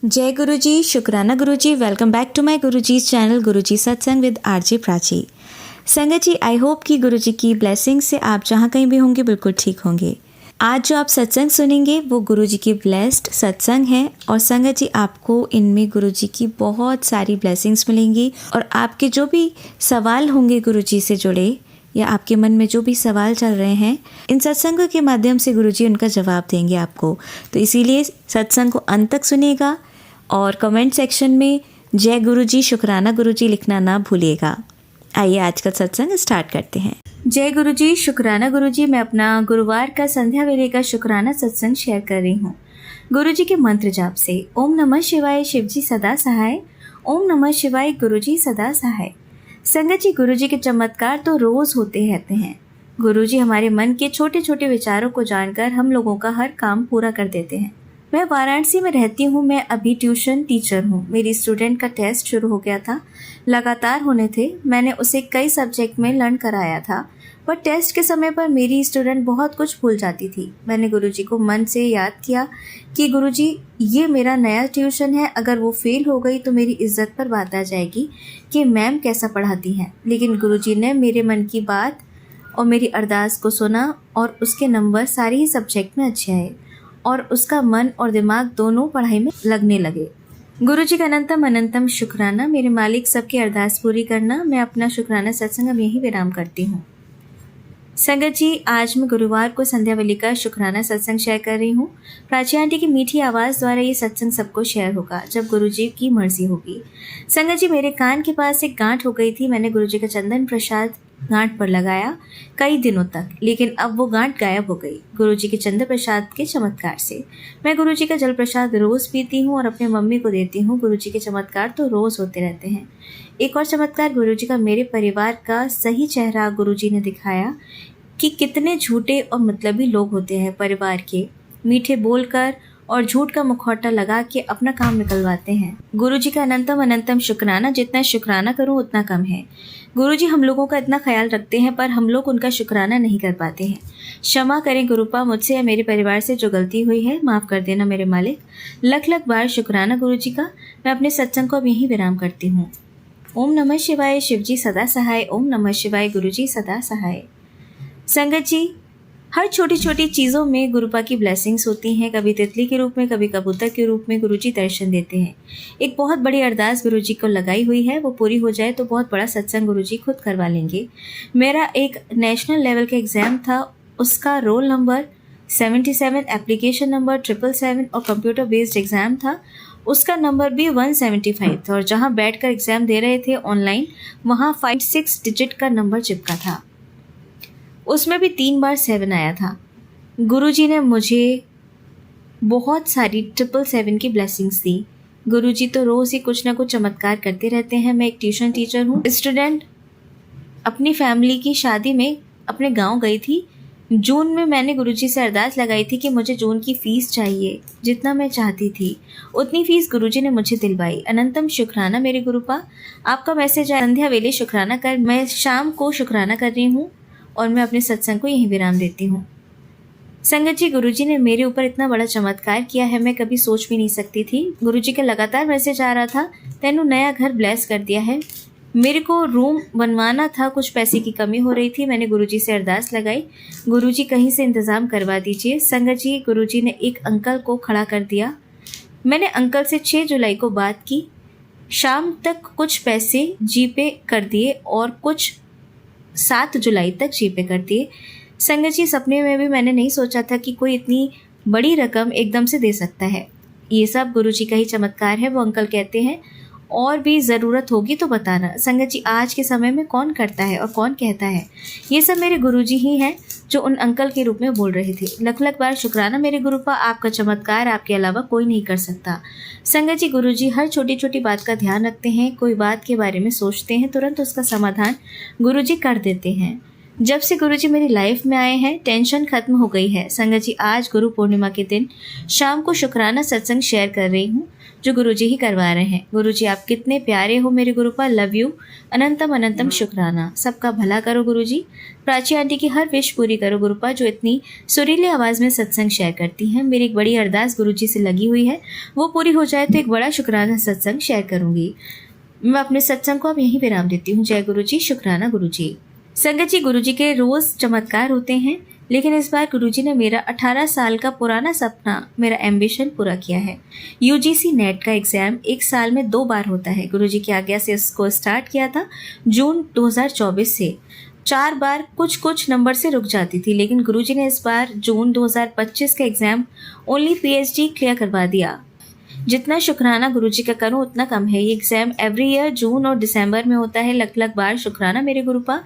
जय गुरु जी, शुक्राना गुरु जी। Welcome back to my Guru ji channel गुरु जी सत्संग विद आरजे प्राची। संगत जी, आई होप कि गुरु जी की ब्लेसिंग से आप जहाँ कहीं भी होंगे बिल्कुल ठीक होंगे। आज जो आप सत्संग सुनेंगे वो गुरु जी की ब्लेस्ड सत्संग है और संगत जी आपको इनमें गुरु जी की बहुत सारी ब्लेसिंग्स मिलेंगी और आपके जो भी सवाल होंगे गुरु जी से जुड़े या आपके मन में जो भी सवाल चल रहे हैं, इन सत्संगों के माध्यम से गुरुजी उनका जवाब देंगे आपको। तो इसीलिए सत्संग को अंत तक सुनिएगा और कमेंट सेक्शन में जय गुरुजी, शुक्राना गुरुजी लिखना ना भूलिएगा। आइए आज का सत्संग स्टार्ट करते हैं। जय गुरुजी, शुक्राना गुरुजी। मैं अपना गुरुवार का संध्या वेले का शुक्राना सत्संग शेयर कर रही हूँ गुरुजी के मंत्र जाप से। ओम नमः शिवाय, शिवजी सदा सहाय। ओम नमः शिवाय, गुरुजी सदा सहाय। संगत जी, गुरुजी के चमत्कार तो रोज होते रहते हैं। गुरुजी हमारे मन के छोटे छोटे विचारों को जानकर हम लोगों का हर काम पूरा कर देते हैं। मैं वाराणसी में रहती हूँ। मैं अभी ट्यूशन टीचर हूँ। मेरी स्टूडेंट का टेस्ट शुरू हो गया था, लगातार होने थे। मैंने उसे कई सब्जेक्ट में लर्न कराया था, पर टेस्ट के समय पर मेरी स्टूडेंट बहुत कुछ भूल जाती थी। मैंने गुरुजी को मन से याद किया कि गुरुजी, ये मेरा नया ट्यूशन है, अगर वो फेल हो गई तो मेरी इज्जत पर बात आ जाएगी कि मैम कैसा पढ़ाती हैं। लेकिन गुरुजी ने मेरे मन की बात और मेरी अरदास को सुना और उसके नंबर सारे ही सब्जेक्ट में अच्छे आए और उसका मन और दिमाग दोनों पढ़ाई में लगने लगे। गुरुजी का अनंतम अनंतम शुक्राना। मेरे मालिक सबकी अरदास पूरी करना। मैं अपना शुक्राना सत्संग अब यहीं विराम करती हूँ। संगत जी, आज मैं गुरुवार को संध्या वेले का शुक्राना सत्संग शेयर कर रही हूँ। प्राची आंटी की मीठी आवाज़ द्वारा ये सत्संग सबको शेयर होगा जब गुरुजी की मर्जी होगी। संगत जी, मेरे कान के पास एक गांठ हो गई थी। मैंने गुरुजी का चंदन प्रसाद गांठ पर लगाया कई दिनों तक, लेकिन अब वो गांठ गायब हो गई गुरुजी के चंदन प्रसाद के चमत्कार से। मैं गुरुजी का जल प्रसाद रोज़ पीती हूँ और अपने मम्मी को देती हूँ। गुरुजी के चमत्कार तो रोज़ होते रहते हैं। एक और चमत्कार गुरुजी का मेरे परिवार का सही चेहरा गुरुजी ने दिखाया कि कितने झूठे और मतलबी लोग होते हैं परिवार के। मीठे बोलकर और झूठ का मुखौटा लगा के अपना काम निकलवाते हैं। गुरुजी का अनंतम अनंतम शुक्राना। जितना शुक्राना करूं उतना कम है। गुरुजी हम लोगों का इतना ख्याल रखते हैं पर हम लोग उनका शुक्राना नहीं कर पाते हैं। क्षमा करें गुरुपा, मुझसे या मेरे परिवार से जो गलती हुई है माफ़ कर देना मेरे मालिक। लख लख बार शुक्राना गुरुजी का। मैं अपने सत्संग को अब यहीं विराम करती हूँ। ओम नमः शिवाय, शिवजी सदा सहाय। ओम नमः शिवाय, गुरुजी सदा सहाय। संगत जी, हर छोटी छोटी चीज़ों में गुरुपा की ब्लेसिंग्स होती हैं। कभी तितली के रूप में, कभी कबूतर के रूप में गुरुजी दर्शन देते हैं। एक बहुत बड़ी अरदास गुरुजी को लगाई हुई है, वो पूरी हो जाए तो बहुत बड़ा सत्संग गुरुजी खुद करवा लेंगे। मेरा एक नेशनल लेवल का एग्ज़ाम था, उसका रोल नंबर 77, एप्लीकेशन नंबर 777 और कंप्यूटर बेस्ड एग्ज़ाम था, उसका नंबर भी 175 था। और जहाँ बैठ कर एग्ज़ाम दे रहे थे ऑनलाइन, वहाँ 56 डिजिट का नंबर चिपका था। उसमें भी 3 बार 7 आया था। गुरुजी ने मुझे बहुत सारी 777 की ब्लेसिंग्स दी। गुरुजी तो रोज़ ही कुछ ना कुछ चमत्कार करते रहते हैं। मैं एक ट्यूशन टीचर हूँ। स्टूडेंट अपनी फैमिली की शादी में अपने गांव गई थी। जून में मैंने गुरुजी से अरदास लगाई थी कि मुझे जून की फ़ीस चाहिए, जितना मैं चाहती थी उतनी फ़ीस गुरुजी ने मुझे दिलवाई। अनंतम शुक्राना मेरे गुरुपा। आपका मैसेज आया संध्या वेले शुक्राना कर। मैं शाम को शुक्राना कर रही हूँ और मैं अपने सत्संग को यहीं विराम देती हूँ। संगत जी, गुरुजी ने मेरे ऊपर इतना बड़ा चमत्कार किया है, मैं कभी सोच भी नहीं सकती थी। गुरुजी का लगातार मैसेज आ रहा था, तेनू नया घर ब्लेस कर दिया है। मेरे को रूम बनवाना था, कुछ पैसे की कमी हो रही थी। मैंने गुरुजी से अरदास लगाई, गुरुजी कहीं से इंतज़ाम करवा दीजिए। संगत जी, गुरुजी ने एक अंकल को खड़ा कर दिया। मैंने अंकल से 6 जुलाई को बात की। शाम तक कुछ पैसे जीपे कर दिए और कुछ 7 जुलाई तक जीपे कर दिए। संगत जी, सपने में भी मैंने नहीं सोचा था कि कोई इतनी बड़ी रकम एकदम से दे सकता है। ये सब गुरुजी का ही चमत्कार है। वो अंकल कहते हैं और भी ज़रूरत होगी तो बताना। संगत जी, आज के समय में कौन करता है और कौन कहता है, ये सब मेरे गुरुजी ही हैं जो उन अंकल के रूप में बोल रहे थे। लख लख बार शुक्राना मेरे गुरुपा। आपका चमत्कार आपके अलावा कोई नहीं कर सकता। संगत जी, गुरुजी हर छोटी छोटी बात का ध्यान रखते हैं। कोई बात के बारे में सोचते हैं, तुरंत उसका समाधान गुरुजी कर देते हैं। जब से गुरुजी मेरी लाइफ में आए हैं टेंशन खत्म हो गई है। संगत जी, आज गुरु पूर्णिमा के दिन शाम को शुक्राना सत्संग शेयर कर रही हूँ जो गुरुजी ही करवा रहे हैं। गुरुजी आप कितने प्यारे हो मेरे गुरुपा, लव यू, अनंतम अनंतम शुक्राना। सबका भला करो गुरुजी। प्राची आंटी की हर विश पूरी करो गुरुपा जो इतनी सुरीली आवाज़ में सत्संग शेयर करती हैं। मेरी एक बड़ी अरदास गुरुजी से लगी हुई है, वो पूरी हो जाए तो एक बड़ा शुक्राना सत्संग शेयर करूँगी। मैं अपने सत्संग को अब यहीं विराम देती हूँ। जय गुरुजी, शुक्राना गुरुजी। संगत जी, गुरुजी के रोज़ चमत्कार होते हैं, लेकिन इस बार गुरुजी ने मेरा 18 साल का पुराना सपना, मेरा एम्बिशन पूरा किया है। यूजीसी नेट का एग्ज़ाम एक साल में 2 बार होता है। गुरुजी की आज्ञा से इसको स्टार्ट किया था जून 2024 से। 4 बार कुछ कुछ नंबर से रुक जाती थी, लेकिन गुरुजी ने इस बार जून 2025 का एग्ज़ाम ओनली पीएचडी क्लियर करवा दिया। जितना शुक्राना गुरुजी का करूं उतना कम है। ये एग्ज़ाम एवरी ईयर जून और दिसंबर में होता है। लख लख बार शुक्राना मेरे गुरुपा।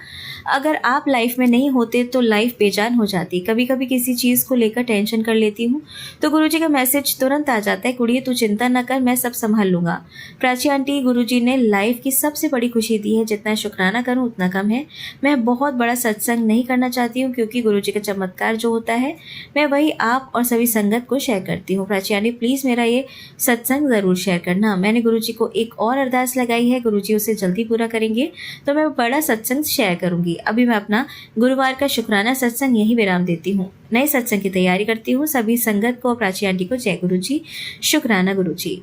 अगर आप लाइफ में नहीं होते तो लाइफ बेजान हो जाती। कभी कभी किसी चीज़ को लेकर टेंशन कर लेती हूँ तो गुरुजी का मैसेज तुरंत आ जाता है, कुड़िए तू चिंता न कर, मैं सब संभाल लूँगा। प्राची आंटी, गुरुजी ने लाइफ की सबसे बड़ी खुशी दी है। जितना शुक्राना करूँ उतना कम है। मैं बहुत बड़ा सत्संग नहीं करना चाहती हूँ क्योंकि गुरुजी का चमत्कार जो होता है मैं वही आप और सभी संगत को शेयर करती हूँ। प्राची आंटी प्लीज़ मेरा ये सत्संग ज़रूर शेयर करना। मैंने गुरुजी को एक और अरदास लगाई है, गुरुजी उसे जल्दी पूरा करेंगे तो मैं बड़ा सत्संग शेयर करूंगी। अभी मैं अपना गुरुवार का शुक्राना सत्संग यही विराम देती हूँ। नए सत्संग की तैयारी करती हूँ। सभी संगत को, प्राची आंटी को जय गुरुजी, शुक्राना गुरुजी।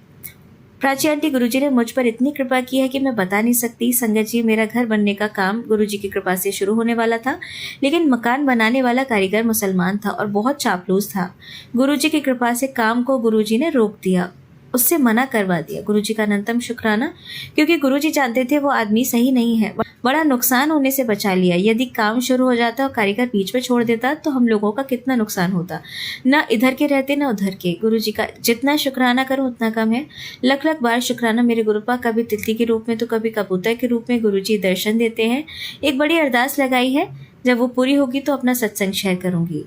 प्राची आंटी, गुरुजी ने मुझ पर इतनी कृपा की है कि मैं बता नहीं सकती। संगत जी, मेरा घर बनने का काम गुरुजी की कृपा से शुरू होने वाला था, लेकिन मकान बनाने वाला कारीगर मुसलमान था और बहुत चापलूस था। गुरुजी की कृपा से काम को गुरुजी ने रोक दिया, उससे मना करवा दिया। गुरुजी का अनंतम शुक्राना, क्योंकि गुरुजी जानते थे वो आदमी सही नहीं है। बड़ा नुकसान होने से बचा लिया। यदि काम शुरू हो जाता और कारीगर बीच में छोड़ देता तो हम लोगों का कितना नुकसान होता। ना इधर के रहते ना उधर के। गुरुजी का जितना शुक्राना करूं उतना कम है। लख लख बार शुक्राना मेरे गुरुपा। कभी तितली के रूप में तो कभी कबूतर के रूप में गुरुजी दर्शन देते हैं। एक बड़ी अरदास लगाई है, जब वो पूरी होगी तो अपना सत्संग शेयर करूंगी।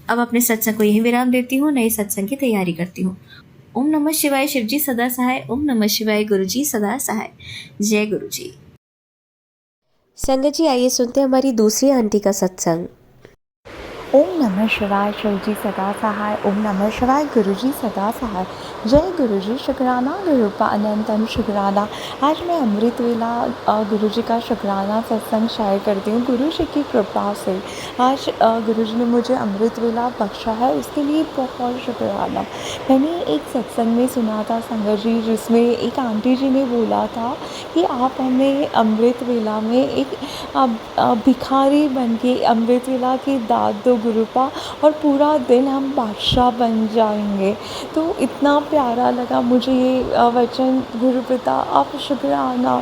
अब अपने सत्संग को यही विराम देती हूँ। नए सत्संग की तैयारी करती हूँ। ओम नमः शिवाय, शिवजी सदा सहाय। ओम नमः शिवाय, गुरुजी सदा सहाय। जय गुरुजी। संगत जी, आइए सुनते हैं हमारी दूसरी आंटी का सत्संग। ओम नमः शिवाय, शिवजी सदा सहाय। ओम नमः शिवाय, गुरुजी सदा सहाय। जय गुरुजी, शुक्राना गुरुपा, अनंतम शुक्राना। आज मैं अमृत वेला गुरुजी का शुक्राना सत्संग शेयर करती हूँ। गुरुजी की कृपा से आज गुरुजी ने मुझे अमृत वेला बख्शा है, उसके लिए बहुत शुक्राना। मैंने एक सत्संग में सुना था संगत जी, जिसमें एक आंटी जी ने बोला था कि आप हमें अमृत वेला में एक भिखारी बन के अमृत वेला की दाद दो गुरुपा, और पूरा दिन हम बादशाह बन जाएंगे। तो इतना प्यारा लगा मुझे ये वचन। गुरुपिता, आप शुक्राना।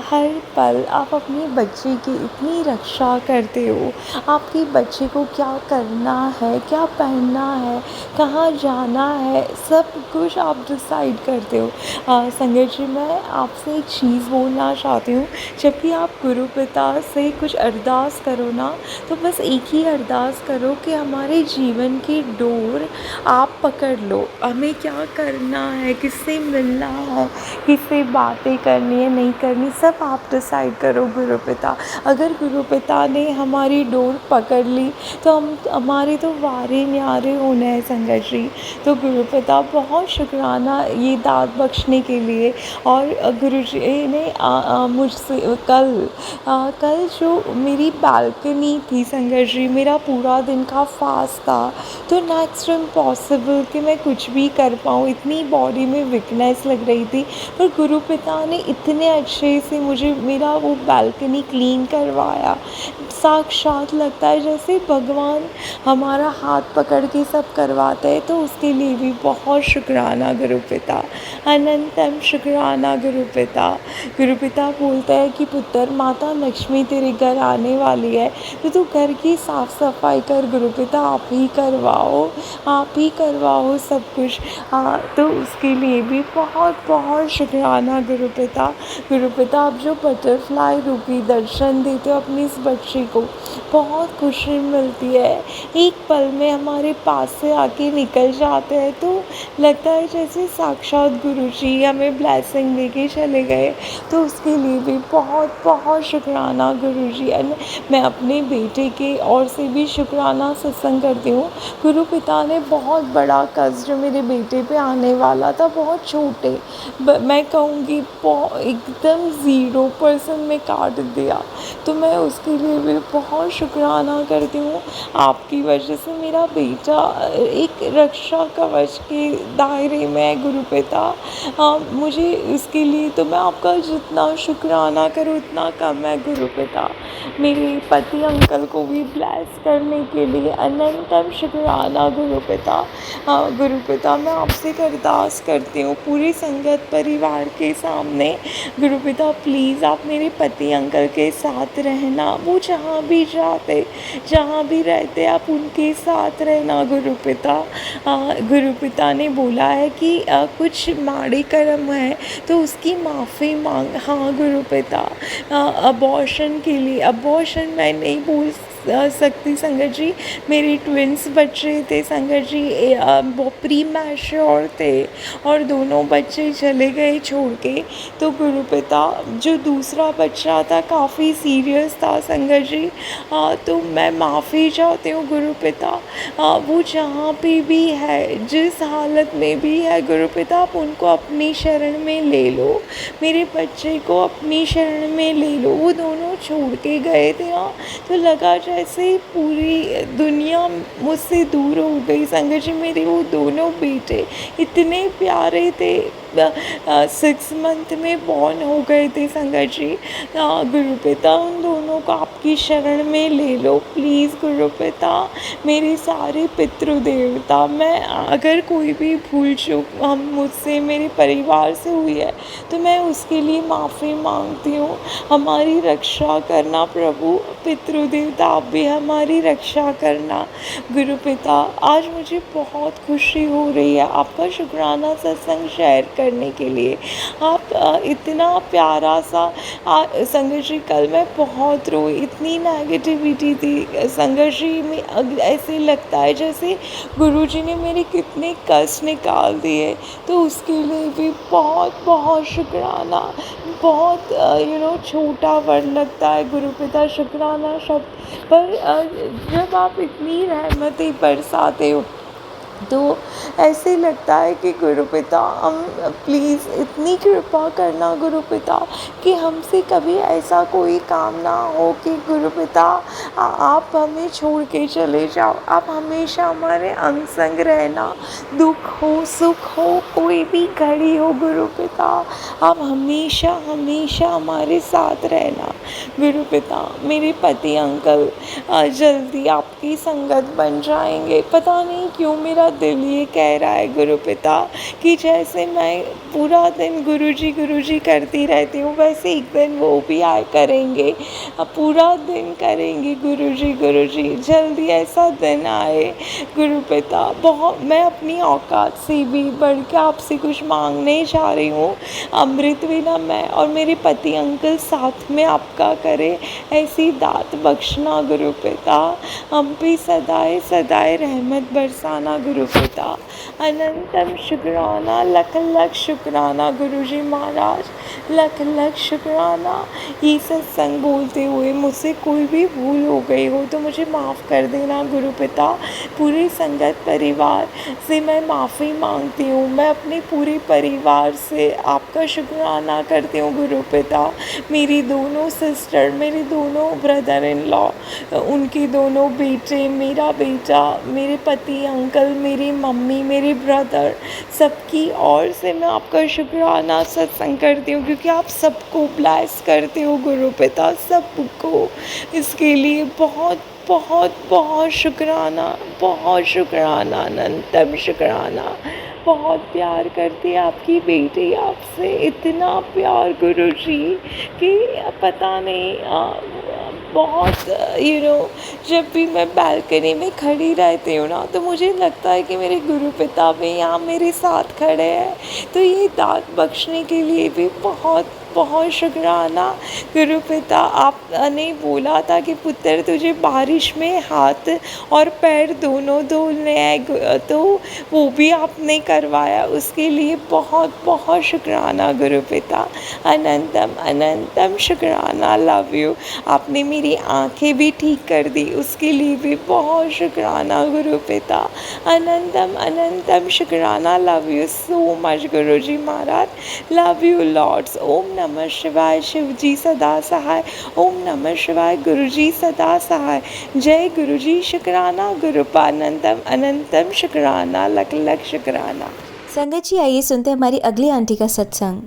हर पल आप अपने बच्चे की इतनी रक्षा करते हो। आपके बच्चे को क्या करना है, क्या पहनना है, कहाँ जाना है, सब कुछ आप डिसाइड करते हो। संगत जी, मैं आपसे एक चीज़ बोलना चाहती हूँ। जब भी आप गुरुपिता से कुछ अरदास करो ना, तो बस एक ही अरदास करो कि हमारे जीवन की डोर आप पकड़ लो। हमें क्या करना है, किससे मिलना है, किससे बातें करनी है, नहीं करनी, सब आप डिसाइड करो गुरुपिता। अगर गुरुपिता ने हमारी डोर पकड़ ली तो हमारे तो वारे न्यारे होने हैं संगत जी। तो गुरुपिता, बहुत शुक्राना ये दाद बख्शने के लिए। और गुरुजी ने मुझसे कल जो मेरी बालकनी थी संगत जी, मेरा पूरा दिन का फास्ट था, तो नेक्स्ट इम्पॉसिबल कि मैं कुछ भी कर पाऊँ, इतनी बॉडी में वीकनेस लग रही थी। पर गुरुपिता ने इतने अच्छे से मुझे मेरा वो बालकनी क्लीन करवाया। साक्षात लगता है जैसे भगवान हमारा हाथ पकड़ के सब करवाते हैं। तो उसके लिए भी बहुत शुक्राना गुरुपिता, अनंतम शुक्राना गुरुपिता। गुरुपिता बोलता है कि पुत्र, माता लक्ष्मी तेरे घर आने वाली है, तो तू घर की साफ़ सफाई सिखाई कर गुरुपिता आप ही करवाओ सब कुछ। तो उसके लिए भी बहुत बहुत शुक्राना गुरुपिता आप जो बटरफ्लाई रूपी दर्शन देते हो अपनी इस बच्ची को, बहुत खुशी मिलती है। एक पल में हमारे पास से आके निकल जाते हैं तो लगता है जैसे साक्षात गुरुजी हमें ब्लेसिंग देके चले गए। तो उसके लिए भी बहुत बहुत शुक्राना गुरुजी। मैं अपने बेटे के ओर से भी शुक्राना सत्संग करती हूँ। गुरुपिता ने बहुत बड़ा कर्ज जो मेरे बेटे पे आने वाला था, बहुत छोटे, मैं कहूँगी एकदम 0% में काट दिया। तो मैं उसके लिए भी बहुत शुक्राना करती हूँ। आपकी वजह से मेरा बेटा एक रक्षा कवच के दायरे में है गुरुपिता। मुझे इसके लिए तो मैं आपका जितना शुक्राना करूँ उतना कम है गुरुपिता। मेरे पति अंकल को भी ब्लेस करने के लिए अनंतम शुक्राना गुरुपिता। गुरुपिता मैं आपसे अरदास करती हूँ पूरी संगत परिवार के सामने, गुरुपिता प्लीज़ आप मेरे पति अंकल के साथ रहना। वो जहाँ भी जाते, जहाँ भी रहते, आप उनके साथ रहना गुरुपिता। गुरुपिता ने बोला है कि कुछ माड़े कर्म है तो उसकी माफ़ी मांग। हाँ गुरुपिता, अबॉर्शन के लिए, अबॉर्शन मैं नहीं बोल सकती संगत जी, मेरे ट्विंस बच्चे थे संगत जी, वो प्री मैच्योर थे और दोनों बच्चे चले गए छोड़ के। तो गुरुपिता जो दूसरा बच्चा था काफ़ी सीरियस था संगत जी। तो मैं माफ़ी चाहती हूँ गुरुपिता। वो जहाँ पे भी है, जिस हालत में भी है गुरुपिता, आप उनको अपनी शरण में ले लो, मेरे बच्चे को अपनी शरण में ले लो। वो दोनों छोड़ के गए थे, तो लगा जैसे पूरी दुनिया मुझसे दूर हो गई संगत जी। मेरे वो दोनों बेटे इतने प्यारे थे, 6 मंथ में बॉर्न हो गए थे संगत जी। गुरुपिता उन दोनों को आपकी शरण में ले लो प्लीज़ गुरुपिता। मेरे सारे पितृ देवता, मैं अगर कोई भी भूल चूक हम मुझसे, मेरे परिवार से हुई है तो मैं उसके लिए माफ़ी मांगती हूँ। हमारी रक्षा करना प्रभु, पितृ देवता आप भी हमारी रक्षा करना गुरुपिता। आज मुझे बहुत खुशी हो रही है आपका शुक्राना सत्संग शेयर करने के लिए। आप इतना प्यारा सा संगत जी, कल मैं बहुत रोई, इतनी नेगेटिविटी थी संगत जी में, ऐसे लगता है जैसे गुरुजी ने मेरे कितने कष्ट निकाल दिए। तो उसके लिए भी बहुत बहुत शुक्राना। बहुत छोटा वर्ड लगता है गुरुपिता शुक्राना शब्द, पर जब आप इतनी रहमतें बरसाते हो तो ऐसे लगता है कि गुरुपिता हम प्लीज़ इतनी कृपा करना गुरुपिता कि हमसे कभी ऐसा कोई काम ना हो कि गुरुपिता आप हमें छोड़ के चले जाओ। आप हमेशा हमारे अंग संग रहना, दुख हो सुख हो कोई भी घड़ी हो गुरुपिता, आप हमेशा हमेशा हमारे साथ रहना गुरुपिता। मेरे पति अंकल जल्दी आपकी संगत बन जाएंगे। पता नहीं क्यों मेरा दिल ये कह रहा है गुरुपिता कि जैसे मैं पूरा दिन गुरुजी करती रहती हूँ, वैसे एक दिन वो भी आए करेंगे, पूरा दिन करेंगे गुरुजी। जल्दी ऐसा दिन आए गुरुपिता। बहुत मैं अपनी औकात से भी बढ़ के आपसे कुछ मांगने जा रही हूँ। अमृत वेला मैं और मेरे पति अंकल साथ में आपका करें, ऐसी दात बख्शना गुरुपिता। हम पे सदाए सदाए रहमत बरसाना गुरुपिता। अनंतम शुक्राना, लख लख शुक्राना गुरुजी महाराज, लख लख शुक्राना। ये सत्संग बोलते हुए मुझसे कोई भी भूल हो गई हो तो मुझे माफ़ कर देना गुरुपिता। पूरे संगत परिवार से मैं माफ़ी मांगती हूँ। मैं अपने पूरे परिवार से आपका शुक्राना करती हूँ गुरुपिता। मेरी दोनों सिस्टर, मेरे दोनों ब्रदर इन लॉ, उनके दोनों बेटे, मेरा बेटा, मेरे पति अंकल, मेरी मम्मी, मेरे ब्रदर, सबकी ओर से मैं आपका शुक्राना सत्संग करती हूँ क्योंकि आप सबको ब्लेस करते हो गुरुपिता, सबको। इसके लिए बहुत बहुत बहुत शुक्राना, बहुत शुक्राना, अनंतम शुक्राना। बहुत प्यार करती है आपकी बेटी आपसे, इतना प्यार गुरुजी कि पता नहीं बहुत जब भी मैं बालकनी में खड़ी रहती हूँ ना, तो मुझे लगता है कि मेरे गुरु पिता भी यहाँ मेरे साथ खड़े हैं। तो ये दान बख्शने के लिए भी बहुत बहुत शुक्राना गुरु पिता। आपने बोला था कि पुत्र तुझे बारिश में हाथ और पैर दोनों धुलने हैं, तो वो भी आपने करवाया, उसके लिए बहुत बहुत शुक्राना गुरु पिता। अनंतम अनंतम शुक्राना, लव यू। आपने मेरी आंखें भी ठीक कर दी, उसके लिए भी बहुत शुक्राना गुरु पिता। अनंतम अनंतम शुक्राना, love you so much Guru ji Maharaj, love you Lord's. ओम नमः शिवाय, शिव जी सदा सहाय। ओम नमः शिवाय, गुरु जी सदा सहाय। जय गुरु जी, शुक्राना गुरुपा, अनंतम अनंतम शुक्राना, लख लख शुक्राना। संगत जी आइए सुनते हैं हमारी अगली आंटी का सत्संग।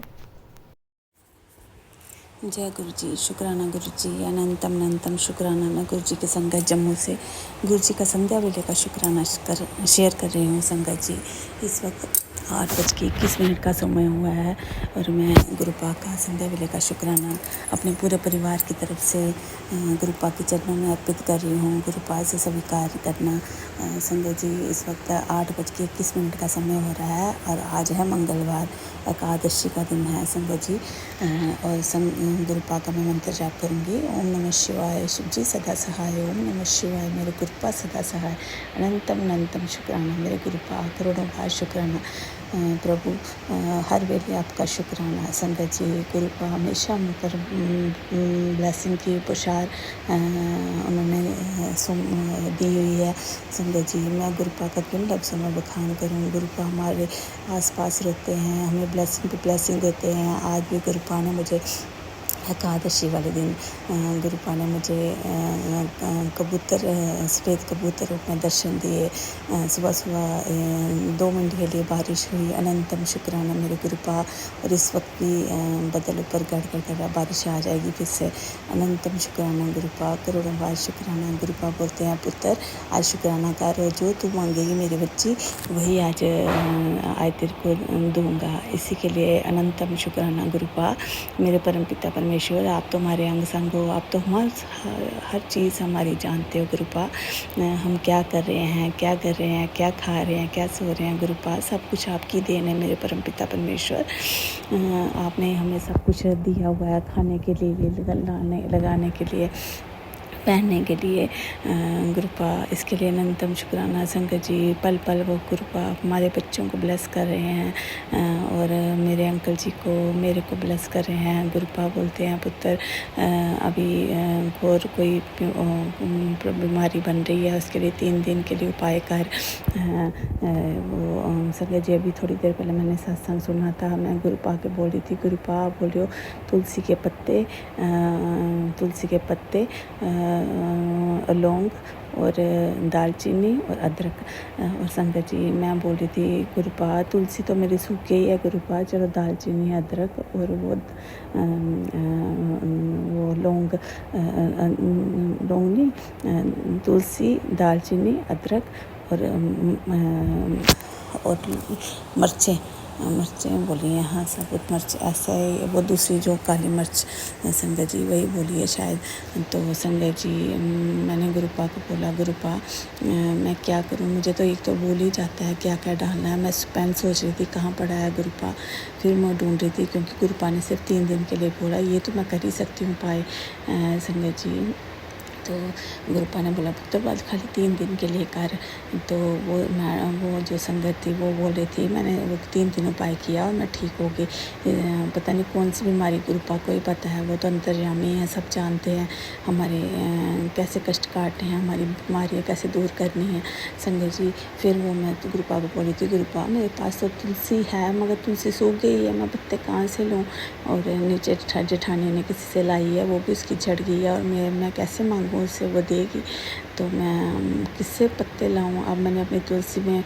जय गुरु जी, शुक्राना गुरु जी, अनंतम अनंतम शुक्राना। मैं गुरु जी की संगत जम्मू से गुरु जी का संध्या वेले का शुक्राना शेयर कर रही हूँ। संगत जी, इस वक्त 8:21 का समय हुआ है और मैं गुरुपा का संध्या वेले का शुक्राना अपने पूरे परिवार की तरफ से गुरुपा के चरणों में अर्पित कर रही हूँ। गुरुपा से स्वीकार करना। संगत जी, इस वक्त 8:21 का समय हो रहा है और आज है मंगलवार, एकादशी का दिन है संगत जी। और गुरुपा का मैं मंत्र जाप करूँगी। ओम नमः शिवाय, शिव जी सदा सहाय। ओम नमः शिवाय, मेरे गुरुपा सदा सहाय। अनंतम अनंतम शुक्राना मेरे गुरुपा, करोड़ों बार शुक्राना प्रभु, हर वेले आपका शुक्राना। संगत जी, गुरुपा हमेशा मुझ पर ब्लेसिंग की पुशार उन्होंने दी हुई है। संगत जी, मैं गुरुपा का किन लफ्ज़ों में बखान करूँ। गुरुपा हमारे आसपास रहते हैं, हमें ब्लेसिंग पे ब्लेसिंग देते हैं। आज भी गुरुपा ने मुझे एकादशी वाले दिन गुरुपा ने मुझे कबूतर, सफ़ेद कबूतर रूप में दर्शन दिए। सुबह सुबह 2 मिनट के लिए बारिश हुई। अनंतम शुक्राना मेरे गुरुपा। और इस वक्त भी बदल ऊपर गड़ कर रहा, बारिश आ जाएगी फिर से। अनंतम शुक्राना गुरुपा, करोड़ों बार शुक्राना। गुरुपा बोलते हैं, पुत्र आज शुक्राना कर, जो तू मांगेगी मेरी बच्ची वही आज तेरे को दूंगा। इसी के लिए अनंतम शुक्राना गुरुपा। मेरे परम पिता परमेश्वर, आप तो हमारे अंग संग हो, आप तो हर चीज़ हमारी जानते हो गुरुपा। हम क्या कर रहे हैं, क्या कर रहे हैं, क्या खा रहे हैं, क्या सो रहे हैं गुरुपा, सब कुछ आपकी देन है मेरे परम पिता परमेश्वर। आपने हमें सब कुछ दिया हुआ है, खाने के लिए, लगाने के लिए, पहनने के लिए गुरुपा। इसके लिए अनंतम शुक्राना। संगत जी, पल पल वो गुरुपा हमारे बच्चों को ब्लेस कर रहे हैं और मेरे अंकल जी को, मेरे को ब्लेस कर रहे हैं। गुरुपा बोलते हैं, पुत्र अभी और कोई बीमारी बन रही है, उसके लिए 3 दिन के लिए उपाय कर। वो संगत जी, अभी थोड़ी देर पहले मैंने सत्संग सुना था, मैं गुरुपा के बोल रही थी, गुरुपा बोलियो तुलसी के पत्ते, लौंग और दालचीनी और अदरक। और संगत जी, मैं बोल रही थी, गुरुपा तुलसी तो मेरी सूखी ही है गुरुपा, चलो दालचीनी, अदरक और वो लौंग नहीं, तुलसी, दालचीनी, अदरक और मिर्चें बोली हैं। हाँ, साबुत मिर्च, ऐसा ही वो दूसरी जो काली मिर्च संगत जी वही बोली है शायद। तो संगत जी, मैंने गुरुपा को बोला, गुरुपा मैं क्या करूँ, मुझे तो एक तो भूल ही जाता है क्या क्या डालना है। मैं पेन सोच रही थी कहाँ पड़ा है गुरुपा, फिर मैं ढूंढ रही थी क्योंकि गुरुपा ने सिर्फ 3 दिन के लिए बोला, ये तो मैं कर ही सकती हूँ उपाय संगत जी। तो गुरुपा ने बोला, पुत्र बाद खाली 3 दिन के लिए कर। तो वो जो संगत थी वो बोल रही थी, मैंने वो 3 दिन उपाय किया और मैं ठीक हो गई। पता नहीं कौन सी बीमारी गुरुपा को ही पता है, वो तो अंतर्यामी है, सब जानते हैं हमारे कैसे कष्ट काटने हैं, हमारी बीमारियाँ कैसे दूर करनी है संगत जी। फिर वो मैं तो गुरुपा को बोली थी, गुरुपा मेरे पास तो तुलसी है मगर तुलसी सूख गई है, मैं पत्ते कहाँ से लूँ। और नीचे जेठानी ने किसी से लाई है, वो भी उसकी झड़ गई है और मैं कैसे मांगूँ वो उससे वो देगी। तो मैं किससे पत्ते लाऊं? अब मैंने अपनी तुलसी में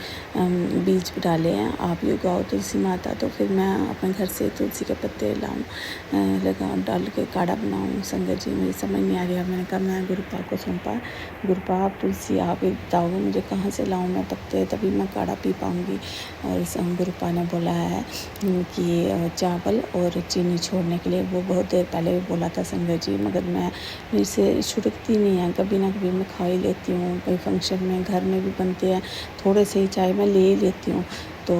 बीज डाले हैं, आप भी उगाओ तुलसी माता। तो फिर मैं अपने घर से तुलसी के पत्ते लाऊं, डाल के काढ़ा बनाऊं। संगत जी मुझे समझ नहीं आ रही। अब मैंने कहा मैं गुरुपा को सौंपा, गुरुपा आप तुलसी आप ही बताओगे मुझे कहाँ से लाऊं मैं पत्ते, तभी मैं काढ़ा पी पाऊँगी। और गुरुपा ने बोला है कि चावल और चीनी छोड़ने के लिए। वो बहुत देर पहले भी बोला था संगत जी, मगर मेरे से छुटकती नहीं है। कभी ना कभी मैं खा ही लेती हूँ, कोई फंक्शन में घर में भी बनते हैं, थोड़े से ही चाय मैं ले ही लेती हूँ। तो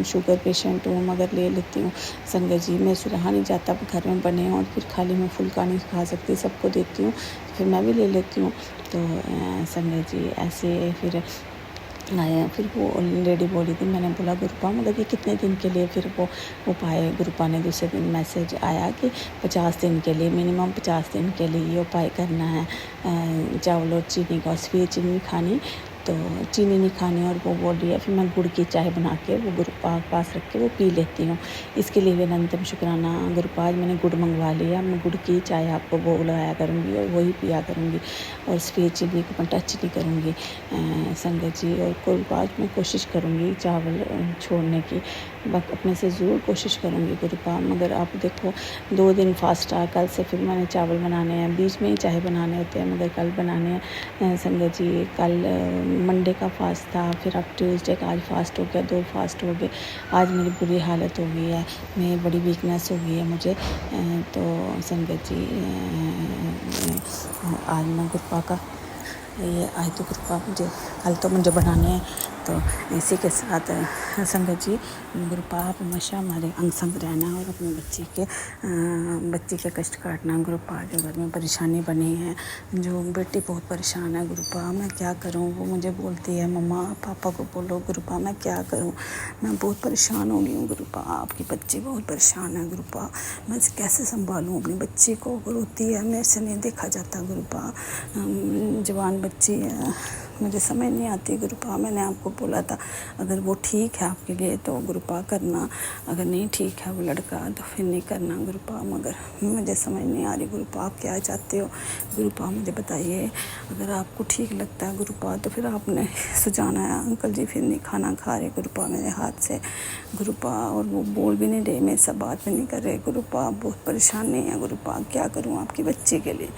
शुगर पेशेंट हूँ मगर ले लेती हूँ। संगत जी मेरे से रहा नहीं जाता, घर में बने और फिर खाली मैं फुल्का नहीं खा सकती, सबको देती हूँ, तो फिर मैं भी ले लेती हूँ। तो संगत जी ऐसे फिर आया। फिर वो लेडी बोली थी, मैंने बोला गुरुपा मगर ये कितने दिन के लिए? फिर वो पाए गुरुपा ने दूसरे दिन मैसेज आया कि 50 दिन के लिए, मिनिमम 50 दिन के लिए ये उपाय करना है, चावल और चीनी का। स्वीट चीनी खानी, तो चीनी नहीं खानी। और वो बोल रही है फिर मैं गुड़ की चाय बना के वो गुरुपा के पास रख के वो पी लेती हूँ। इसके लिए भी अनंतम शुक्राना गुरुपा। आज मैंने गुड़ मंगवा लिया, मैं गुड़ की चाय आपको वो लगाया करूँगी और वही पिया करूँगी, और स्वीट चीनी को मैं टच नहीं करूँगी संगत जी। और गुरुपा आज मैं कोशिश करूँगी चावल छोड़ने की, अपने से ज़रूर कोशिश करूँगी गुरुपा। मगर आप देखो 2 दिन फास्ट रहा, कल से फिर मैंने चावल बनाने हैं, बीच में ही चाय बनाने होते हैं मगर कल बनाने हैं संगत जी। कल मंडे का फास्ट था, फिर अब ट्यूसडे का आज फास्ट हो गया, 2 फास्ट हो गए। आज मेरी बुरी हालत हो गई है, मेरी बड़ी वीकनेस हो गई है मुझे। तो संगत जी आज मैं गुरुपा का ये आज तो गुरुपा मुझे कल तो मुझे बनाने हैं। तो इसी के साथ संगत जी गुरुपा आप हमेशा हमारे अंग संग रहना और अपने बच्ची के कष्ट काटना। गुरुपा जो घर में परेशानी बनी है, जो बेटी बहुत परेशान है गुरुपा, मैं क्या करूं? वो मुझे बोलती है मम्मा पापा को बोलो। गुरुपा मैं क्या करूं? मैं बहुत परेशान हो गई हूँ गुरुपा, आपकी बच्ची बहुत परेशान है गुरुपा, मैं कैसे संभालूं अपनी बच्ची को? रोती है, मेरे से नहीं देखा जाता गुरुपा, जवान बच्ची है, मुझे समझ नहीं आती गुरुपा। मैंने आपको बोला था अगर वो ठीक है आपके लिए तो गुरुपा करना, अगर नहीं ठीक है वो लड़का तो फिर नहीं करना गुरुपा। मगर मुझे समझ नहीं आ रही गुरुपा, आप क्या चाहते हो गुरुपा मुझे बताइए। अगर आपको ठीक लगता है गुरुपा तो फिर आपने सुझाना है। अंकल जी फिर नहीं खाना खा रहे गुरुपा मेरे हाथ से गुरुपा, और वो बोल भी नहीं रहे, मेरे से बात भी नहीं कर रहे गुरुपा, बहुत परेशानी है गुरुपा, क्या करूँ आपकी बच्ची के लिए?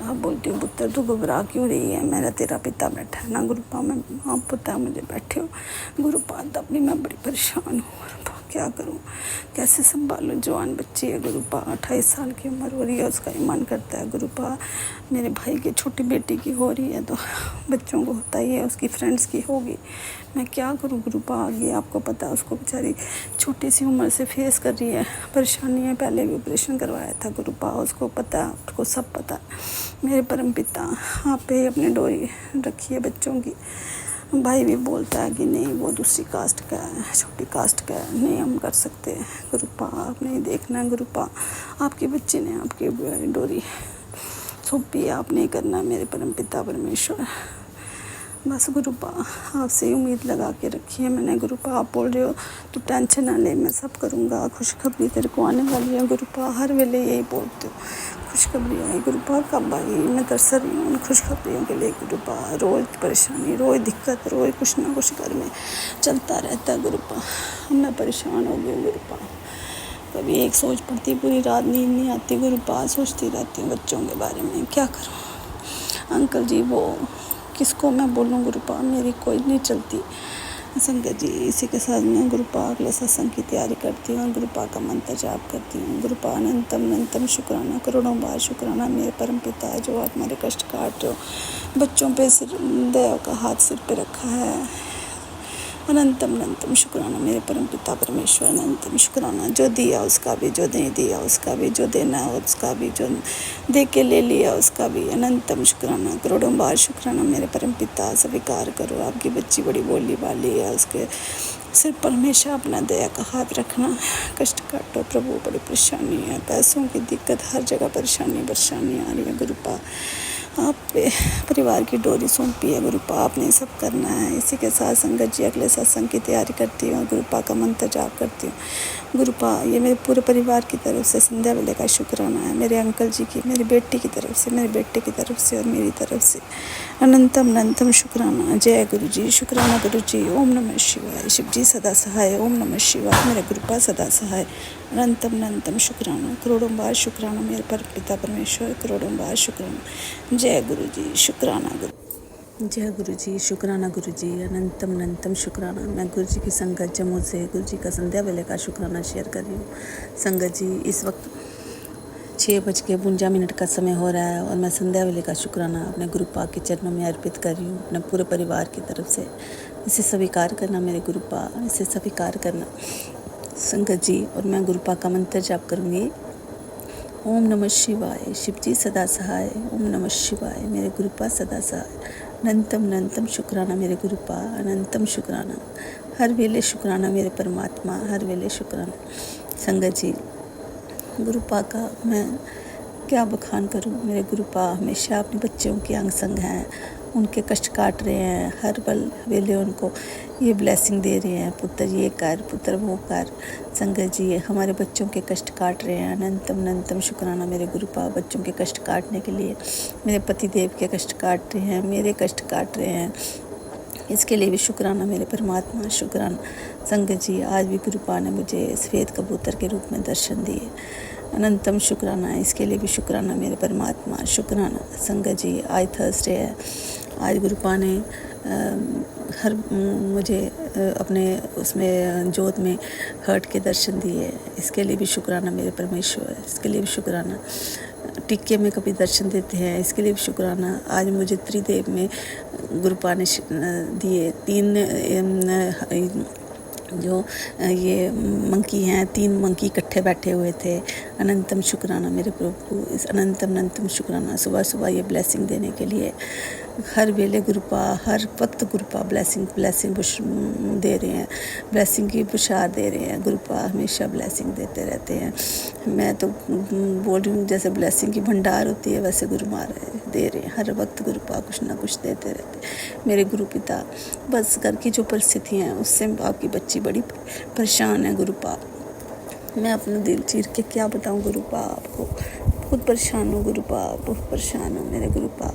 आप बोलती हो पुत्र तू घबरा क्यों रही है, मेरा तेरा पिता बैठा है ना गुरुपा, मैं आप पता है मुझे बैठे हो गुरुपा, तब भी मैं बड़ी परेशान हूँ गुरुपा, क्या करूँ कैसे संभालूँ? जवान बच्ची है गुरुपा, 28 साल की उम्र हो रही है, उसका ही मन करता है गुरुपा। मेरे भाई की छोटी बेटी की हो रही है तो बच्चों को होता ही है, उसकी फ्रेंड्स की होगी, मैं क्या करूँ गुरुपा? आगे आपको पता है उसको बेचारी छोटी सी उम्र से फेस कर रही है परेशानी है, पहले भी ऑपरेशन करवाया था गुरुपा, उसको पता है, आपको सब पता है। मेरे परम पिता आप पे अपनी डोरी रखिए बच्चों की। भाई भी बोलता है कि नहीं वो दूसरी कास्ट का है, छोटी कास्ट का है, नहीं हम कर सकते गुरुपा, आप नहीं देखना गुरुपा, आपके बच्चे ने आपकी डोरी सौंपी है, आप नहीं करना मेरे परम पिता परमेश्वर। बस गुरुपा आपसे उम्मीद लगा के रखी है मैंने गुरुपा, आप बोल रहे हो तो टेंशन ना ले, मैं सब करूँगा, खुशखबरी तेरे को आने वाली है गुरुपा, हर वेले यही बोलते हो खुशखबरी आई गुरुपा, कब आई? मैं तरस रही हूँ उन खुशखबरियों के लिए गुरुपा, रोज़ परेशानी, रोज़ दिक्कत, रोज़ कुछ ना कुछ घर में चलता रहता है गुरुपा, मैं परेशान हो गई हूँ गुरुपा। कभी एक सोच पड़ती, पूरी रात नींद नहीं आती गुरुपा, सोचती रहती हूँ बच्चों के बारे में, क्या करूँ? अंकल जी वो किसको मैं बोलूँ गुरुपा, मेरी कोई नहीं चलती संगत जी। इसी के साथ मैं गुरुपा अगले सत्संग की तैयारी करती हूँ और गुरुपा का मंत्र जाप करती हूँ। गुरुपा अनंतम अनंतम शुक्राना, करोड़ों बार शुक्राना मेरे परम पिता है जो आप हमारे कष्ट काट रहे हो, बच्चों पे सिर दया का हाथ सिर पे रखा है। अनंतम अनंतम शुक्राना मेरे परम पिता परमेश्वर, अनंतम शुक्राना, जो दिया उसका भी, जो नहीं दिया उसका भी, जो देना है उसका भी, जो दे के ले लिया उसका भी, अनंतम शुक्राना, करोड़ों बार शुक्राना मेरे परम पिता, स्वीकार करो आपकी बच्ची बड़ी बोली वाली है, उसके सिर पर हमेशा अपना दया का हाथ रखना, कष्ट काटो प्रभु, बड़ी परेशानी है, पैसों की दिक्कत, हर जगह परेशानी आ रही है गुरुपा, आप पे परिवार की डोरी सौंपी है गुरुपा, आपने सब करना है। इसी के साथ संगत जी अगले सत्संग की तैयारी करती हूँ, गुरुपा का मंत्र जाप करती हूँ। गुरुपा ये मेरे पूरे परिवार की तरफ से संध्या वेले का शुक्राना है, मेरे अंकल जी की, मेरी बेटी की तरफ से, मेरे बेटे की तरफ से और मेरी तरफ से अनंतम अनंतम शुक्राना। जय गुरु जी, शुक्राना गुरु जी। ओम नमः शिवाय। शिव जी सदा सहाय। ओम नमः शिवाय। मेरे गुरुपा सदा सहाय। अनंतम अनंतम शुक्राना, करोड़ों बार शुक्राना मेरे पर पिता परमेश्वर, करोड़ों बार शुक्राना। जय गुरु जी, शुक्राना गुरु। जय गुरु जी, शुक्राना गुरु जी। अनंतम अनंतम शुक्राना। मैं गुरु जी की संगत जम्मू से गुरु जी का संध्या वेले का शुक्राना शेयर कर रही हूँ। संगत जी इस वक्त 6:52 का समय हो रहा है और मैं संध्या वेले का शुक्राना अपने गुरुपा के चरणों में अर्पित कर रही हूँ, अपने पूरे परिवार की तरफ से। इसे स्वीकार करना मेरे गुरुपा, इसे स्वीकार करना संगत जी। और मैं गुरुपा का मंत्र जाप करूँगी। ओम नमः शिवाय। शिव जी सदा सहाय। ओम नमः शिवाय। मेरे गुरुपा सदा सहाय। अनंतम अनंतम शुक्राना मेरे गुरुपा, अनंतम शुक्राना। हर वेले शुक्राना मेरे परमात्मा, हर वेले शुक्राना। संगत जी गुरुपा का मैं क्या बखान करूं। मेरे गुरुपा हमेशा अपने बच्चों के अंग संग हैं, उनके कष्ट काट रहे हैं, हर पल वेले उनको ये ब्लेसिंग दे रहे हैं, पुत्र ये कर, पुत्र वो कर। संगत जी हमारे बच्चों के कष्ट काट रहे हैं। अनंतम अनंतम शुक्राना मेरे गुरुपा, बच्चों के कष्ट काटने के लिए। मेरे पति देव के कष्ट काट रहे हैं, मेरे कष्ट काट रहे हैं, इसके लिए भी शुक्राना मेरे परमात्मा, शुक्राना। संगत जी आज भी गुरुपा ने मुझे सफ़ेद कबूतर के रूप में दर्शन दिए। अनंतम शुक्राना, इसके लिए भी शुक्राना मेरे परमात्मा, शुक्राना। संगत जी आज थर्सडे है, आज गुरुपा ने हर मुझे अपने उसमें जोत में हर्ट के दर्शन दिए, इसके लिए भी शुक्राना मेरे परमेश्वर, इसके लिए भी शुक्राना। टिक्के में कभी दर्शन देते हैं, इसके लिए भी शुक्राना। आज मुझे त्रिदेव में गुरुपा ने दिए 3 जो ये मंकी हैं, 3 मंकी इकट्ठे बैठे हुए थे। अनंतम शुक्राना मेरे प्रभु, इस अनंतम अनंतम शुक्राना सुबह सुबह ये ब्लेसिंग देने के लिए। हर वेले गुरुपा, हर वक्त गुरुपा ब्लेसिंग दे रहे हैं, ब्लेसिंग की बुशार दे रहे हैं। गुरुपा हमेशा ब्लेसिंग देते रहते हैं। मैं तो बोल रही हूँ जैसे ब्लेसिंग की भंडार होती है वैसे गुरु महाराज दे रहे हैं। हर वक्त गुरुपा कुछ ना कुछ देते रहते हैं। मेरे गुरु पिता बस घर की जो परिस्थितियाँ हैं उससे आपकी बच्ची बड़ी परेशान है गुरुपा। मैं अपना दिल चीर के क्या बताऊँ गुरुपा आपको, बहुत परेशान हूँ गुरुपा, बहुत परेशान हूँ मेरे गुरुपा।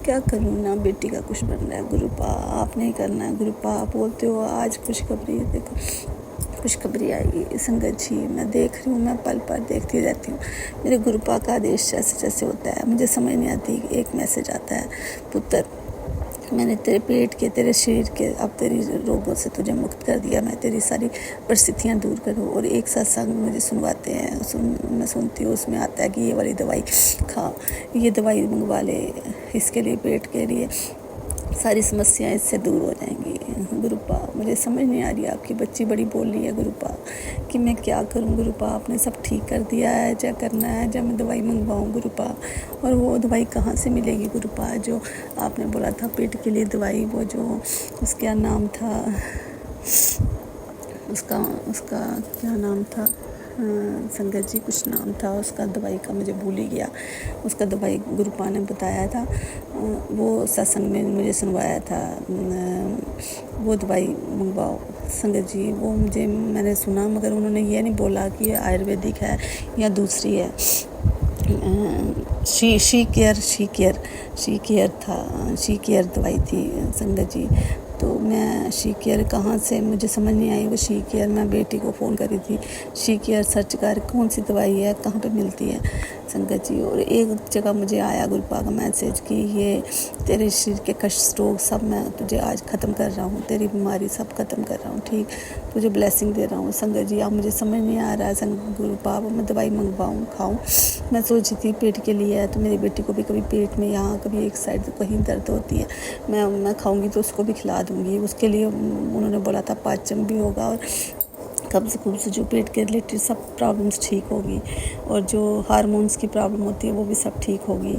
क्या करूँ ना, बेटी का कुछ बन रहा है गुरुपा, आप नहीं करना है गुरुपा। आप बोलते हो आज खुशखबरी, देखो खुशखबरी आएगी। संगत जी मैं देख रही हूँ, मैं पल पल देखती रहती हूँ। मेरे गुरुपा का आदेश जैसे जैसे होता है मुझे समझ नहीं आती। एक मैसेज आता है, पुत्र मैंने तेरे पेट के, तेरे शरीर के, अब तेरी रोगों से तुझे मुक्त कर दिया, मैं तेरी सारी परिस्थितियाँ दूर करूँ। और एक सत्संग मुझे सुनवाते हैं, मैं सुनती हूँ, उसमें आता है कि ये वाली दवाई खा, ये दवाई मंगवा ले, इसके लिए पेट के लिए सारी समस्याएं इससे दूर हो जाएंगी। गुरुपा मुझे समझ नहीं आ रही, आपकी बच्ची बड़ी बोल रही है गुरुपा कि मैं क्या करूं गुरुपा। आपने सब ठीक कर दिया है, क्या करना है, जब मैं दवाई मंगवाऊं गुरुपा। और वो दवाई कहाँ से मिलेगी गुरुपा जो आपने बोला था पेट के लिए दवाई, वो जो उसका नाम था, उसका क्या नाम था संगत जी, कुछ नाम था उसका दवाई का, मुझे भूल ही गया। उसका दवाई गुरुपा ने बताया था, वो सत्संग में मुझे सुनवाया था, वो दवाई मंगवाओ संगत जी। वो मैंने सुना, मगर उन्होंने ये नहीं बोला कि ये आयुर्वेदिक है या दूसरी है। शी केयर दवाई थी संगत जी। तो मैं शी केयर कहाँ से, मुझे समझ नहीं आई वो शी केयर। मैं बेटी को फ़ोन करी थी, शी केयर सर्च कर कौन सी दवाई है, कहाँ पे मिलती है संगत जी। और एक जगह मुझे आया गुरुपा का मैसेज कि ये तेरे शरीर के कष्ट रोग सब मैं तुझे आज ख़त्म कर रहा हूँ, तेरी बीमारी सब ख़त्म कर रहा हूँ, ठीक, तुझे ब्लेसिंग दे रहा हूँ संगत जी। अब मुझे समझ नहीं आ रहा है गुरुपा, मैं दवाई मंगवाऊँ खाऊँ। मैं सोची थी पेट के लिए है, तो मेरी बेटी को भी कभी पेट में यहाँ कभी एक साइड कहीं दर्द होती है, मैं खाऊंगी तो उसको भी खिला दूंगी। उसके लिए उन्होंने बोला था पाचन भी होगा और कब्ज़ जो पेट के रिलेटेड सब प्रॉब्लम्स ठीक होगी, और जो हार्मोन्स की प्रॉब्लम होती है वो भी सब ठीक होगी।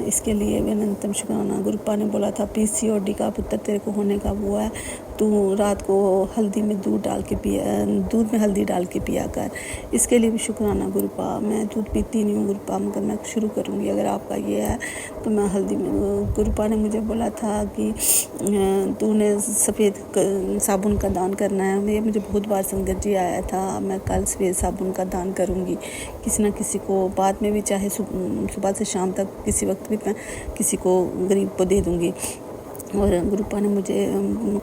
इसके लिए अनंतम शुक्राना। गुरुपा ने बोला था PCOD का पुत्र तेरे को होने का वो है, तू रात को हल्दी में दूध में हल्दी डाल के पिया कर। इसके लिए भी शुक्राना गुरुपा। मैं दूध पीती नहीं हूँ गुरुपा, मगर मैं शुरू करूँगी अगर आपका ये है तो मैं हल्दी में। गुरुपा ने मुझे बोला था कि तूने सफ़ेद साबुन का दान करना है। ये मुझे बहुत बार संगत जी आया था, मैं कल सफ़ेद साबुन का दान करूँगी किसी न किसी को, बाद में भी चाहे सुबह से शाम तक किसी वक्त भी मैं किसी को गरीब को दे दूँगी। और गुरुपा ने मुझे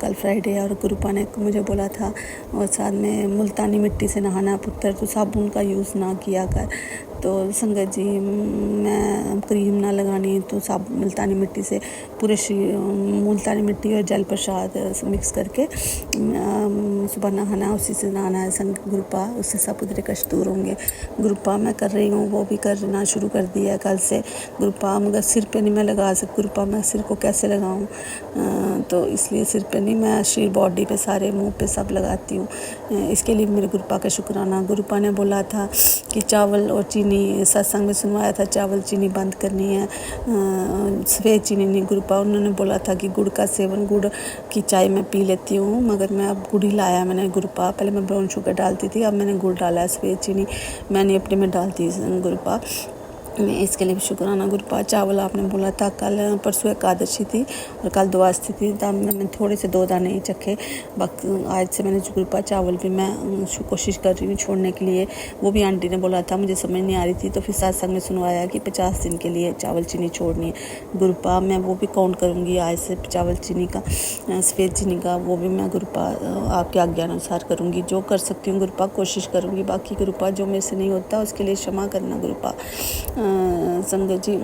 कल फ्राइडे है और गुरुपा ने मुझे बोला था और साथ में मुल्तानी मिट्टी से नहाना पुत्र, तो साबुन का यूज़ ना किया कर। तो संगत जी मैं क्रीम ना लगानी तो मुल्तानी मिट्टी से पूरे मुल्तानी मिट्टी और जल प्रसाद मिक्स करके सुबह नहाना, उसी से नहाना है संग गुरुपा, उससे सब उधर कष्ट दूर होंगे। गुरुपा मैं कर रही हूँ, वो भी करना शुरू कर दिया है कल से गुरुपा। मगर सिर पे नहीं मैं लगा सकती गुरुपा, मैं सिर को कैसे लगाऊँ, तो इसलिए सिर पे नहीं, मैं शरीर बॉडी पे सारे मुंह पे सब लगाती हूँ। इसके लिए मेरे गुरुपा का शुक्राना। गुरुपा ने बोला था कि चावल और चीनी, सत्संग में सुनवाया था चावल चीनी बंद करनी है, सफ़ेद चीनी नहीं। गुरुपा उन्होंने बोला था कि गुड़ का सेवन, गुड़ की चाय मैं पी लेती हूँ, मगर मैं अब गुड़ ही लाया मैंने गुरुपा। पहले मैं ब्राउन शुगर डालती थी, अब मैंने गुड़ डाला है, सफ़ेद चीनी मैंने अपने में डालती गुरुपा। मैं इसके लिए भी शुक्राना गुरुपा। चावल आपने बोला था कल परसों एकादशी थी और कल द्वादशी थी, तब मैंने थोड़े से 2 दाने ही चखे। बाकी आज से मैंने गुरुपा चावल भी मैं कोशिश कर रही हूँ छोड़ने के लिए। वो भी आंटी ने बोला था, मुझे समझ नहीं आ रही थी, तो फिर सत्संग में सुनवाया कि 50 दिन के लिए चावल चीनी छोड़नी है गुरुपा। मैं वो भी काउंट करूँगी आज से, चावल चीनी का, सफ़ेद चीनी का, वो भी मैं गुरुपा आपके आज्ञानुसार करूँगी। जो कर सकती हूँ गुरुपा कोशिश करूँगी। बाकी गुरुपा जो मेरे से नहीं होता उसके लिए क्षमा करना गुरुपा संगत जी।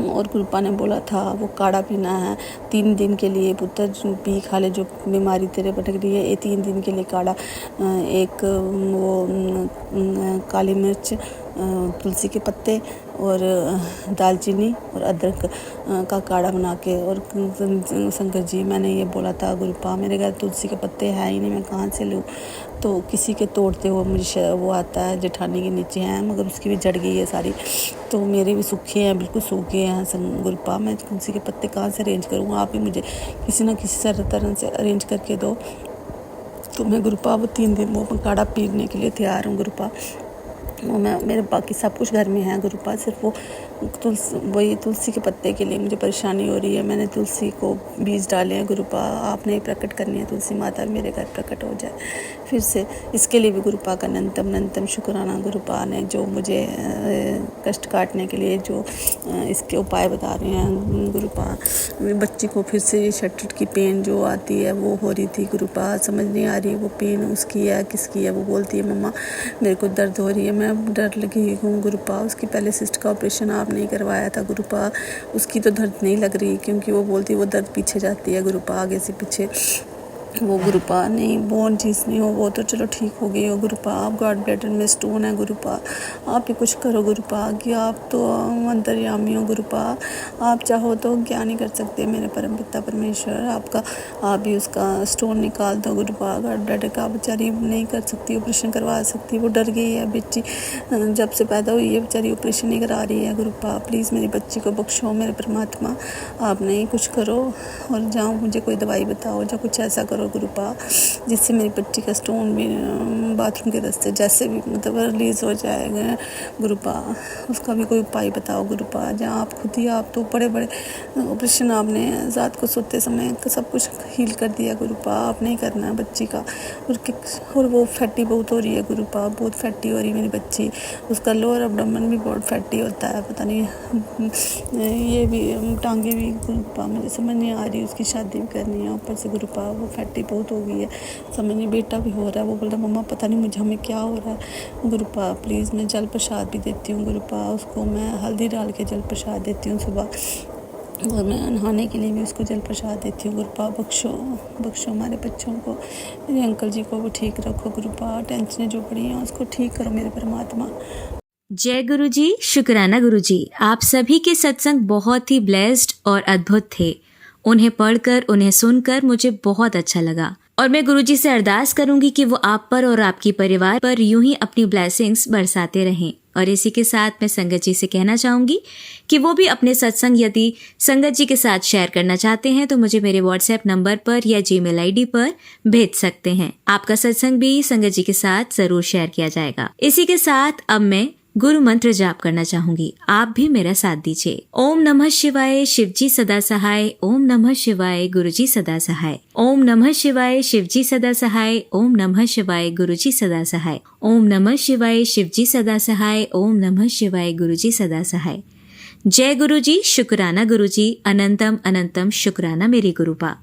और गुरुपा ने बोला था वो काढ़ा पीना है 3 दिन के लिए पुत्र, पी खा ले, जो बीमारी तेरे भटक रही है, ये 3 दिन के लिए काढ़ा, एक वो काली मिर्च, तुलसी के पत्ते और दालचीनी और अदरक का काढ़ा बना के। और शंकर जी मैंने ये बोला था गुरुपा, मेरे घर तुलसी के पत्ते हैं ही नहीं, मैं कहाँ से लूँ, तो किसी के तोड़ते हुए मुझे वो आता है, जेठानी के नीचे हैं, मगर उसकी भी जड़ गई है सारी, तो मेरे भी सूखे हैं, बिल्कुल सूखे हैं गुरुपा। मैं तुलसी के पत्ते कहाँ से अरेंज करूँ, आप ही मुझे किसी न किसी तरह से अरेंज करके दो। तो मैं गुरुपा वो 3 दिन वो काढ़ा पीने के लिए तैयार हूँ गुरुपा। वो मैं मेरे बाकी सब कुछ घर में है गुरुपा, सिर्फ वो तुलसी के पत्ते के लिए मुझे परेशानी हो रही है। मैंने तुलसी को बीज डाले हैं गुरुपा, आपने प्रकट करनी है, तुलसी माता मेरे घर प्रकट हो जाए फिर से। इसके लिए भी गुरुपा का अनंतम शुक्राना गुरुपा ने, जो मुझे कष्ट काटने के लिए जो इसके उपाय बता रहे हैं गुरुपा। बच्ची को फिर से शटट की पेन जो आती है वो हो रही थी गुरुपा, समझ नहीं आ रही वो पेन उसकी है किसकी है। वो बोलती है मम्मा मेरे को दर्द हो रही है, मैं डर लगी हूँ गुरुपा। उसकी पहले सिस्ट का ऑपरेशन आप नहीं करवाया था गुरुपा, उसकी तो दर्द नहीं लग रही, क्योंकि वो बोलती है वो दर्द पीछे जाती है गुरुपा, आगे से पीछे। वो गुरुपा नहीं, बोन चीज़ नहीं हो, वो तो चलो ठीक हो गई हो गुरुपा। आप गॉड ब्लैडर में स्टोन है गुरुपा, आप ही कुछ करो गुरुपा, कि आप तो अंतर्यामी हो गुरुपा, आप चाहो तो क्या नहीं कर सकते मेरे परम पिता परमेश्वर। आप भी उसका स्टोन निकाल दो गुरुपा। गॉड ब्लैडर का बेचारी नहीं कर सकती, ऑपरेशन करवा सकती, वो डर गई है बच्ची, जब से पैदा हुई है बेचारी, ऑपरेशन नहीं करा रही है गुरुपा। प्लीज़ मेरी बच्ची को बख्शो मेरे परमात्मा, आप नहीं कुछ करो और जाओ मुझे कोई दवाई बताओ, जो कुछ ऐसा करो गुरुपा जिससे मेरी बच्ची का स्टोन भी बाथरूम के रास्ते जैसे भी मतलब रिलीज़ हो जाएगा गुरुपा। उसका भी कोई उपाय बताओ गुरुपा, जहाँ आप खुद ही, आप तो बड़े बड़े ऑपरेशन आपने रात को सोते समय सब कुछ हील कर दिया गुरुपा, आप नहीं करना है बच्ची का। और वो फैटी बहुत हो रही है गुरुपा, बहुत फैटी हो रही है मेरी बच्ची, उसका लोअर एब्डोमेन भी बहुत फैटी होता है, पता नहीं ये भी टांगे भी गुरुपा, मुझे समझ नहीं आ रही। उसकी शादी भी करनी है ऊपर से गुरुपा, वो फैटी बहुत हो गई है, समझ नहीं। बेटा भी हो रहा है, वो बोल रहा मम्मा पता नहीं मुझे हमें क्या हो रहा है गुरुपा। प्लीज़ मैं जल प्रसाद भी देती हूँ गुरुपा, उसको मैं हल्दी डाल के जल प्रसाद देती हूँ सुबह, और मैं नहाने के लिए भी उसको जल प्रसाद देती हूँ गुरुपा। बख्शो हमारे बच्चों को, मेरे अंकल जी को वो ठीक रखो गुरुपा, टेंशनें जो पड़ी हैं उसको ठीक करो मेरे परमात्मा। जय गुरु जी, शुक्राना गुरु जी। आप सभी के सत्संग बहुत ही ब्लेस्ड और अद्भुत थे। उन्हें पढ़कर, उन्हें सुनकर मुझे बहुत अच्छा लगा। और मैं गुरुजी से अरदास करूंगी कि वो आप पर और आपकी परिवार पर यूं ही अपनी ब्लेसिंग्स बरसाते रहें। और इसी के साथ मैं संगत जी से कहना चाहूंगी कि वो भी अपने सत्संग यदि संगत जी के साथ शेयर करना चाहते हैं तो मुझे मेरे व्हाट्सएप नंबर पर या जीमेल आईडी पर भेज सकते हैं। आपका सत्संग भी संगत जी के साथ जरूर शेयर किया जाएगा। इसी के साथ अब मैं गुरु मंत्र जाप करना चाहूंगी, आप भी मेरा साथ दीजिए। ओम नमः शिवाय, शिवजी सदा सहाय। ओम नमः शिवाय, गुरुजी सदा सहाय। ओम नमः शिवाय, शिवजी सदा सहाय। ओम नमः शिवाय, गुरुजी सदा सहाय। ओम नमः शिवाय, शिवजी सदा सहाय। ओम नमः शिवाय, गुरुजी सदा सहाय। जय गुरुजी, शुक्राना गुरुजी, अनंतम अनंतम शुक्राना मेरे गुरुपा।